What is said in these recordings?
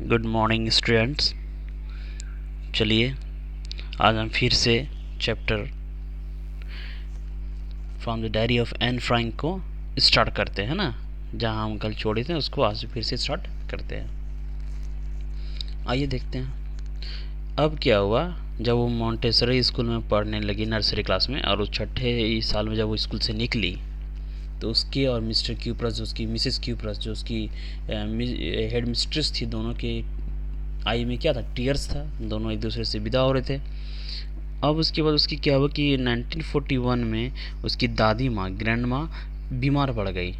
Good morning students. चलिए आज हम फिर से chapter from the diary of Anne Frank को स्टार्ट करते हैं ना। जहाँ हम कल छोड़े थे उसको आज फिर से स्टार्ट करते हैं। आइए देखते हैं अब क्या हुआ। जब वो मॉन्टेसरी स्कूल में पढ़ने लगी नर्सरी क्लास में, और उस छठे साल में जब वो स्कूल से निकली तो उसके और मिस्टर क्यूप्रस, जो उसकी मिसेस क्यूप्रस, जो उसकी हेड मिस्ट्रेस थी, दोनों के आई में क्या था, टीयर्स था। दोनों एक दूसरे से विदा हो रहे थे। अब उसके बाद उसकी क्या हुआ कि 1941 में उसकी दादी माँ, ग्रैंड माँ, बीमार पड़ गई।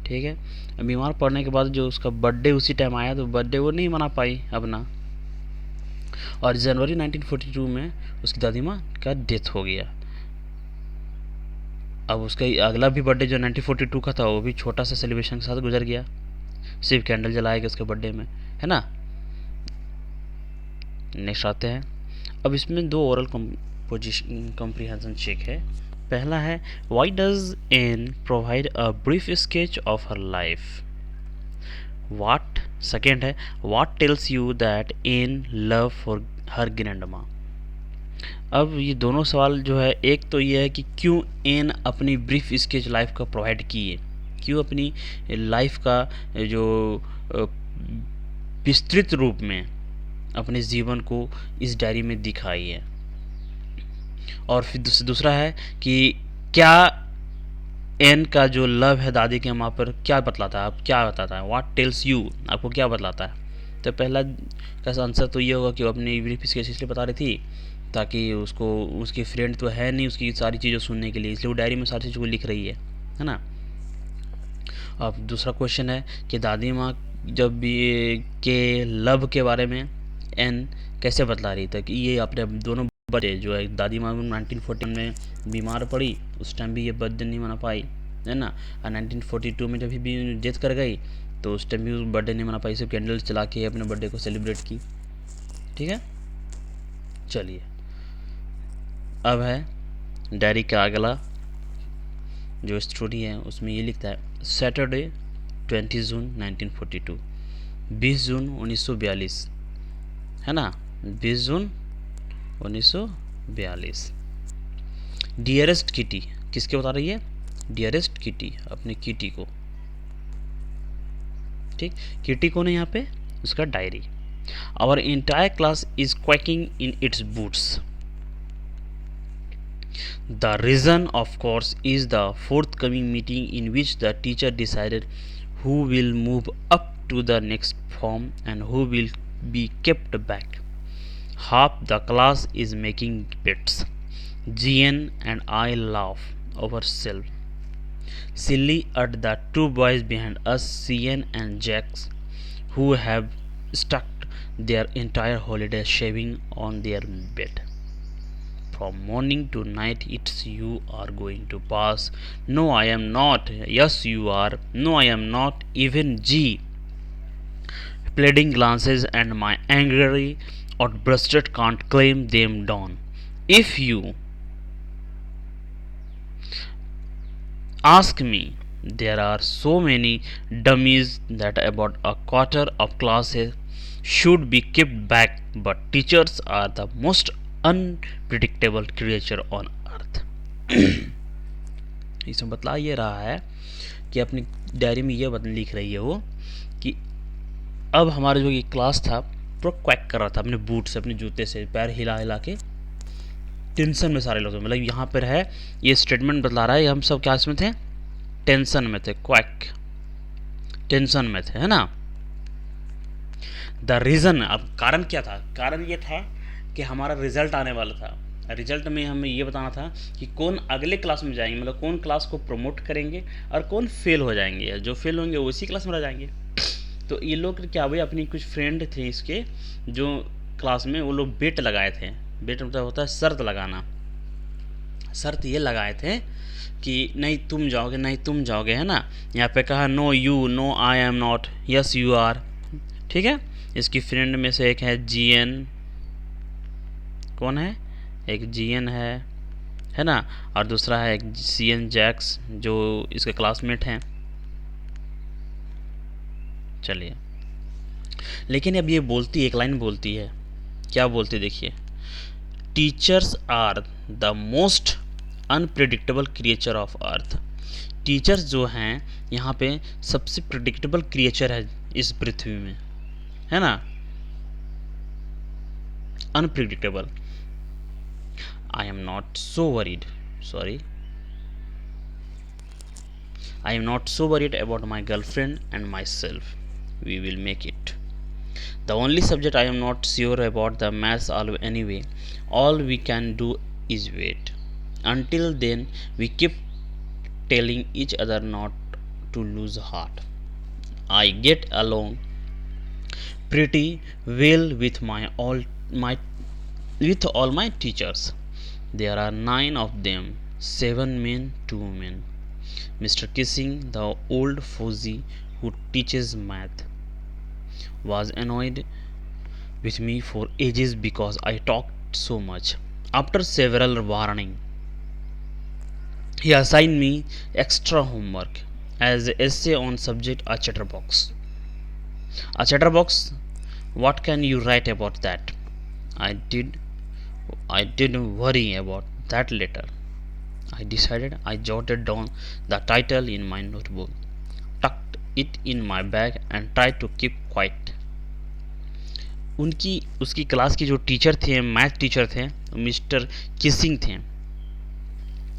ठीक है, बीमार पड़ने के बाद जो उसका बर्थडे उसी टाइम आया, तो बर्थडे वो नहीं मना पाई अपना, और जनवरी 1942 में उसकी दादी माँ का डेथ हो गया। अब उसका अगला भी बर्थडे जो 1942 का था वो भी छोटा सा सेलिब्रेशन के साथ गुजर गया, सिर्फ कैंडल जलाए गए उसके बर्थडे में, है ना। नेक्स्ट आते हैं। अब इसमें दो ओरल कॉम्प्रिहेंशन चेक है। पहला है, why does Anne provide a brief sketch of her life. What second है, what tells you that Anne love for her grandma. अब ये दोनों सवाल जो है, एक तो ये है कि क्यों एन अपनी ब्रीफ स्केच लाइफ का प्रोवाइड किए, क्यों अपनी लाइफ का जो विस्तृत रूप में अपने जीवन को इस डायरी में दिखाई है। और फिर दूसरा है कि क्या एन का जो लव है दादी के माँ पर क्या बतलाता है, आप क्या बताता है, व्हाट टेल्स यू, आपको क्या बतलाता है। तो पहला का आंसर तो ये होगा कि वो अपनी ब्रीफ स्केच इसलिए बता रही थी ताकि उसको, उसकी फ्रेंड तो है नहीं उसकी सारी चीज़ें सुनने के लिए, इसलिए वो डायरी में सारी चीज़ों को लिख रही है ना। अब दूसरा क्वेश्चन है कि दादी माँ जब भी के लव के बारे में एन कैसे बतला रही था कि ये अपने दोनों बच्चे जो है, दादी माँ 1914 में बीमार पड़ी, उस टाइम भी ये बर्थडे नहीं मना पाई, है ना। और 1942 में जब भी डेथ कर गई तो उस टाइम भी बर्थडे नहीं मना पाई, सिर्फ कैंडल्स चला के अपने बर्थडे को सेलिब्रेट की। ठीक है, चलिए अब है डायरी का अगला जो स्टोरी है, उसमें ये लिखता है, सैटरडे 20 जून 1942, 20 जून 1942, है ना, 20 जून 1942। डियरेस्ट किटी, किसके बता रही है, डियरेस्ट किटी, अपने किटी को। ठीक, किटी कौन है यहाँ पे, उसका diary. Our entire class is quaking in its boots. The reason, of course, is the forthcoming meeting in which the teacher decided who will move up to the next form and who will be kept back. Half the class is making bets. GN and I laugh ourselves silly at the two boys behind us, CN and Jax, who have stuck their entire holiday shaving on their bed. From morning to night it's you are going to pass. No, I am not. Yes, you are. No, I am not. Even G. Pleading glances and my angry outburst can't claim them down. If you ask me, there are so many dummies that about a quarter of classes should be kept back, but teachers are the most unpredictable creature on earth. इसमें बतला ये रहा है कि अपनी diary में ये लिख रही है वो कि अब हमारा जो ये क्लास था पूरा क्वैक कर रहा था अपने बूट से, अपने जूते से पैर हिला हिला के, टेंशन में सारे लोग थे। मतलब यहाँ पर है ये स्टेटमेंट बतला रहा है, हम सब क्या इसमें थे, टेंशन में थे, क्वैक, टेंशन में थे, है ना। द रीज़न, अब कारण क्या था, कारण ये था कि हमारा रिजल्ट आने वाला था। रिजल्ट में हमें ये बताना था कि कौन अगले क्लास में जाएंगे, मतलब कौन क्लास को प्रमोट करेंगे और कौन फेल हो जाएंगे, जो फेल होंगे वो इसी क्लास में रह जाएंगे। तो ये लोग क्या हुए, अपनी कुछ फ्रेंड थे इसके जो क्लास में, वो लोग बेट लगाए थे। बेट मतलब होता है शर्त लगाना। शर्त ये लगाए थे कि नहीं तुम जाओगे, नहीं तुम जाओगे, है ना। यहाँ पे कहा no you, no I am not, yes you are. ठीक है, इसकी फ्रेंड में से एक है जीएन, कौन है, एक जीएन है ना, और दूसरा है एक सीएन जैक्स जो इसके क्लासमेट हैं। चलिए लेकिन अब ये बोलती एक लाइन बोलती है, क्या बोलती है देखिए, teachers are the most unpredictable creature of earth. Teachers जो हैं यहाँ पे सबसे प्रिडिक्टेबल क्रिएचर है इस पृथ्वी में, है ना, unpredictable. I am not so worried, sorry, I am not so worried about my girlfriend and myself. We will make it. The only subject I am not sure about the maths anyway. All we can do is wait. Until then, we keep telling each other not to lose heart. I get along pretty well with all my teachers. There are 9 of them, 7 men, 2 women. Mr. Kissing, the old fogy who teaches math, was annoyed with me for ages because I talked so much. After several warnings, he assigned me extra homework as an essay on subject a chatterbox. A chatterbox? What can you write about that? I didn't worry about that later. I decided. I jotted down the title in my notebook, tucked it in my bag and tried to keep quiet. उसकी class की जो teacher थे, math teacher थे, mister Keesing थे,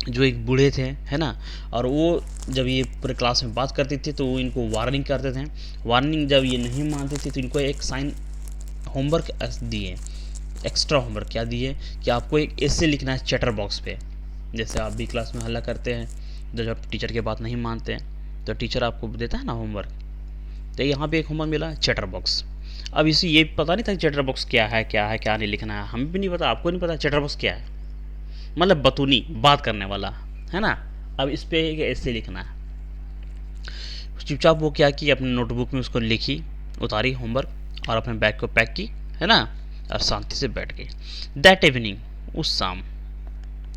जो एक बूढ़े थे, है ना, और वो जब ये पूरे क्लास में बात करते थे तो वो इनको वार्निंग करते थे। वार्निंग जब ये नहीं मानते थे तो इनको एक साइन होमवर्क दिए, एक्स्ट्रा होमवर्क। क्या दिए कि आपको एक ऐसे लिखना है चैटर बॉक्स पे। जैसे आप भी क्लास में हल्ला करते हैं तो जब टीचर की बात नहीं मानते हैं तो टीचर आपको देता है ना होमवर्क, तो यहाँ पे एक होमवर्क मिला चैटर बॉक्स। अब इसे ये पता नहीं था चैटर बॉक्स क्या है क्या नहीं लिखना है, हमें भी नहीं पता, आपको नहीं पता चैटर बॉक्स क्या है, मतलब बतूनी बात करने वाला, है ना। अब इस पे ऐसे लिखना है। चुपचाप वो क्या की अपने नोटबुक में उसको लिखी, उतारी होमवर्क और अपने बैग को पैक की, है ना, और शांति से बैठ गई। दैट इवनिंग, उस शाम,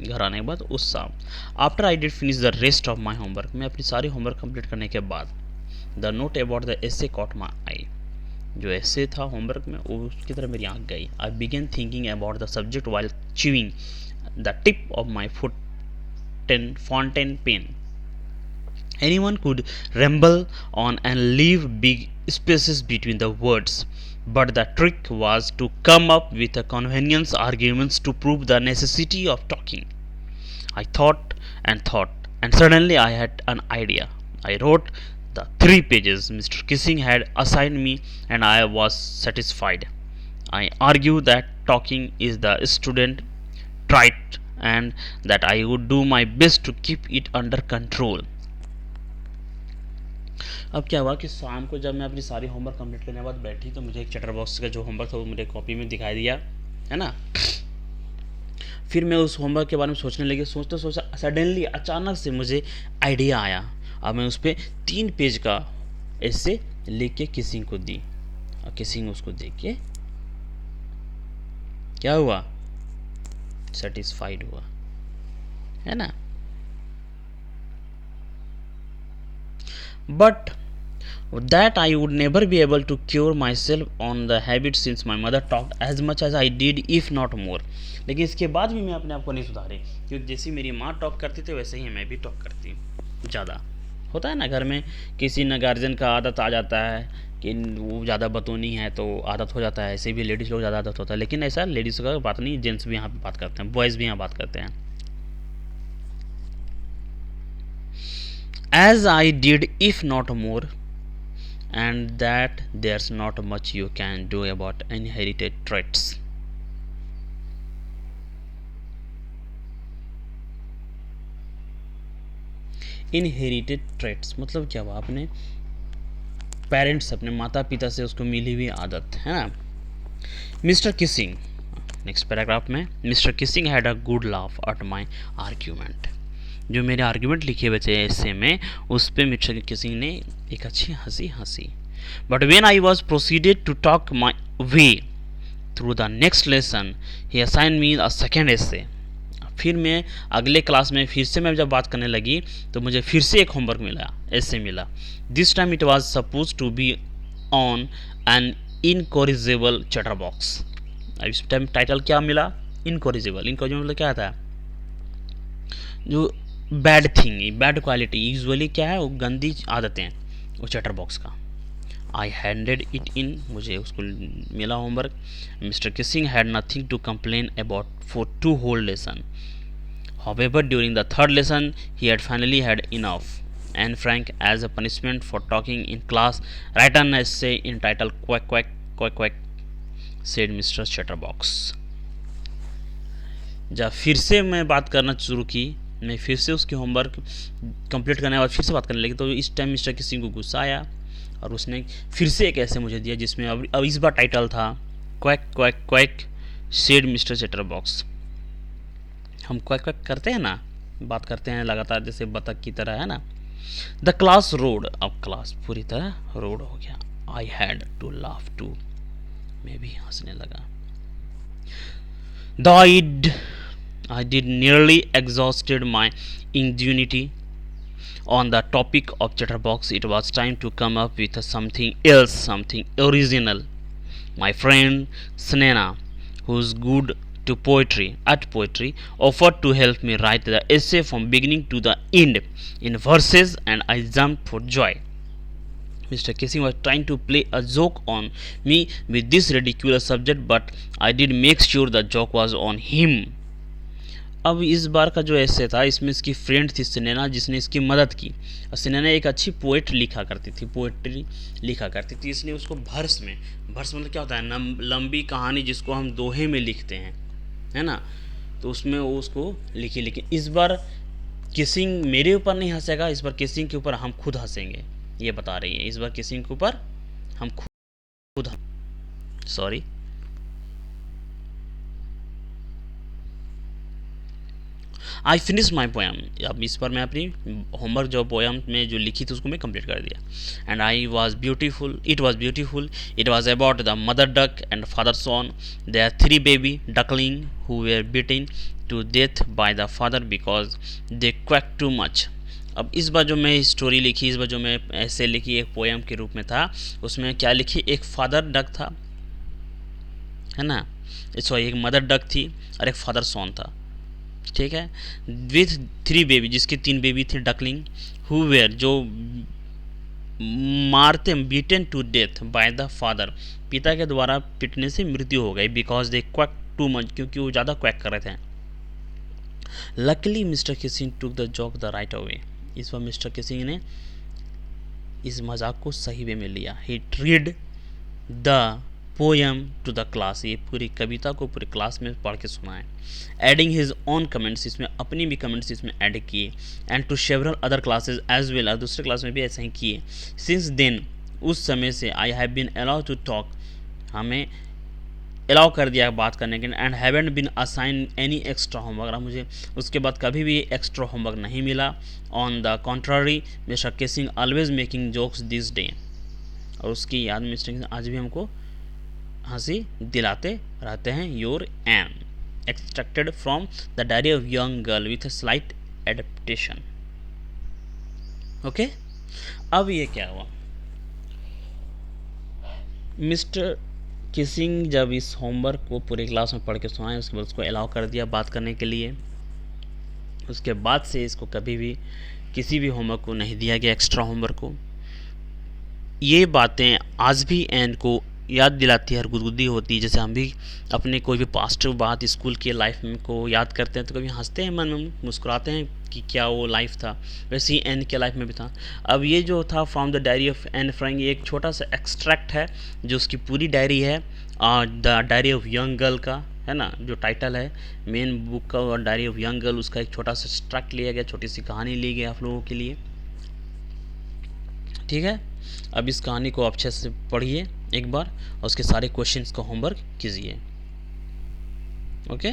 घर आने के बाद उस शाम, after I did finish the rest of my homework, मैं अपनी सारी होमवर्क कंप्लीट करने के बाद, the note about the essay caught my eye, जो एसे था होमवर्क में वो उसकी तरह मेरी आंख गई। I began thinking about the subject while chewing the tip of my fountain pen. Anyone could ramble on and leave big spaces between the words, but the trick was to come up with a convenience arguments to prove the necessity of talking. I thought, and suddenly I had an idea. I wrote the 3 pages Mr. Kissing had assigned me, and I was satisfied. I argued that talking is the student trait and that I would do my best to keep it under control. अब क्या हुआ कि शाम को जब मैं अपनी सारी होमवर्क कंप्लीट करने के बाद बैठी तो मुझे एक चैटर बॉक्स का जो होमवर्क था वो मेरे कॉपी में दिखाई दिया, है ना। फिर मैं उस होमवर्क के बारे में सोचने लगी, सोचता सडनली अचानक से मुझे आइडिया आया। अब मैं उस पर 3 पेज का ऐसे लिख के किसिंग को दी और किसिंग उसको देख के क्या हुआ, सेटिस्फाइड हुआ, है ना। But that I would never be able to cure myself on the habit since my mother talked as much as I did, if not more. लेकिन इसके बाद भी मैं अपने आप को नहीं सुधारी, क्योंकि जैसी मेरी माँ टॉक करती थी वैसे ही मैं भी टॉक करती हूँ। ज़्यादा होता है ना घर में, किसी न गार्जियन का आदत आ जाता है कि वो ज़्यादा बतौनी है तो आदत हो जाता है, ऐसे भी लेडीज़ लोग ज़्यादा आदत होता है। लेकिन ऐसा लेडीज़ का बात नहीं, जेंट्स भी यहाँ पे बात करते हैं, बॉयज़ भी यहाँ बात करते हैं। As I did, if not more, and that there's not much you can do about inherited traits. Inherited traits मतलब क्या हुआ, अपने पेरेंट्स, अपने माता पिता से उसको मिली हुई आदत, है ना। मिस्टर किसिंग, नेक्स्ट पैराग्राफ में, mister Keesing had a good laugh at my argument. जो मेरे आर्ग्यूमेंट लिखे हुए थे ऐसे में, उस पर मिस्टर किसिंग ने एक अच्छी हंसी हंसी। But when I was proceeded to talk my way through the next lesson, he assign me a second essay. फिर मैं अगले क्लास में फिर से मैं जब बात करने लगी तो मुझे फिर से एक होमवर्क मिला, ऐसे मिला। This time it was suppose to be on an incorrigible chatterbox. अब इस टाइम टाइटल क्या मिला? इनकॉरिजेबल। इनकॉरिजेबल मतलब क्या था? जो bad thing, bad quality, usually क्या है वो गंदी आदतें वो चटरबॉक्स का। आई हैंडेड इट इन, मुझे उसको मिला homework. Mister Keesing had nothing to complain about for 2 whole lesson. However, during the 3rd lesson, he had finally had enough. Anne Frank, as a punishment for talking in class, write an essay entitled "Quack Quack Quack Quack," said Mr. Chatterbox. जब फिर से मैं बात करना शुरू की, मैं फिर से उसकी होमवर्क कंप्लीट करने के बाद फिर से बात करने लगी, तो इस टाइम मिस्टर किसिंग को गुस्सा आया और उसने फिर से एक ऐसे मुझे दिया जिसमें अब इस बार टाइटल था quack quack quack said mister chatterbox. हम क्वैक क्वैक करते हैं ना, बात करते हैं लगातार जैसे बतख की तरह, है ना। द क्लास रोड, अब क्लास पूरी तरह रोड हो गया। I had to laugh too, मैं भी हंसने लगा। I did nearly exhausted my ingenuity on the topic of Chatterbox. It was time to come up with something else, something original. My friend Snena, who's good to poetry, offered to help me write the essay from beginning to the end in verses, and I jumped for joy. Mr. Kissing was trying to play a joke on me with this ridiculous subject, but I did make sure the joke was on him. अब इस बार का जो ऐसे था इसमें इसकी friend थी सुनैना जिसने इसकी मदद की। और सुनैना एक अच्छी पोएट लिखा करती थी, पोएट्री लिखा करती थी, इसलिए उसको वर्स मतलब क्या होता है, लंबी कहानी जिसको हम दोहे में लिखते हैं, है ना, तो उसमें वो उसको लिखी। लेकिन इस बार किसिंग मेरे ऊपर नहीं हंसेगा, इस बार किसिंग के ऊपर हम खुद हंसेंगे, ये बता रही है। इस बार किसिंग के ऊपर हम खुद sorry I finish my poem. अब इस पर मैं अपनी होमवर्क जो पोएम में जो लिखी थी उसको मैं कंप्लीट कर दिया। And it was beautiful, it was about the mother duck and father swan. They are 3 baby duckling who were beaten to death by the father because they quack too much. अब इस बार जो मैं story लिखी, इस बार जो मैं ऐसे लिखी एक पोएम के रूप में था, उसमें क्या लिखी, एक फादर डक था, है ना, सॉरी एक मदर डक थी और एक फादर सॉन था, ठीक है, विथ 3 baby, जिसके 3 baby थे डकलिंग, हु वेयर जो मारते, beaten to death by the father, पिता के द्वारा पिटने से मृत्यु हो गई, because they quack too much, क्योंकि वो ज़्यादा क्वैक कर रहे थे। Luckily mister Keesing took the joke the right away. इस बार मिस्टर किसिंग ने इस मजाक को सही वे में लिया। He read the poem to the class, ये पूरी कविता को पूरी क्लास में पढ़ के सुनाए। एडिंग हिज ओन कमेंट्स, इसमें अपनी भी कमेंट्स इसमें ऐड किए। And to several other classes as well, और दूसरे क्लास में भी ऐसा ही किए। सिंस देन, उस समय से, I have been allowed to talk, हमें अलाउ कर दिया बात करने के, and haven't been assign any extra homework, मुझे उसके बाद कभी भी एक्स्ट्रा होमवर्क नहीं मिला। On the contrary, mister Keesing always making jokes this day, और उसकी याद में मिस्टर किसिंग आज भी हमको हंसी दिलाते रहते हैं। Your Anne, extracted from the diary of young girl with a slight adaptation. Okay, अब ये क्या हुआ, मिस्टर किसिंग जब इस होमवर्क को पूरी क्लास में पढ़ के सुनाए, उसके बाद उसको अलाउ कर दिया बात करने के लिए। उसके बाद से इसको कभी भी किसी भी होमवर्क को नहीं दिया गया, एक्स्ट्रा होमवर्क को। ये बातें आज भी एन को याद दिलाती है और गुदगुदी होती है। जैसे हम भी अपने कोई भी पास्ट बात स्कूल के लाइफ में को याद करते हैं तो कभी हंसते हैं, मन में मुस्कुराते हैं कि क्या वो लाइफ था, वैसे ही एन के लाइफ में भी था। अब ये जो था from the diary of Anne Frank, ये एक छोटा सा एक्सट्रैक्ट है जो उसकी पूरी डायरी है, the diary of young girl का, है ना, जो टाइटल है मेन बुक का, और डायरी ऑफ यंग गर्ल, उसका एक छोटा सा एक्सट्रैक्ट लिया गया, छोटी सी कहानी ली गई आप लोगों के लिए, ठीक है। अब इस कहानी को अच्छे से पढ़िए एक बार और उसके सारे क्वेश्चंस का होमवर्क कीजिए। ओके।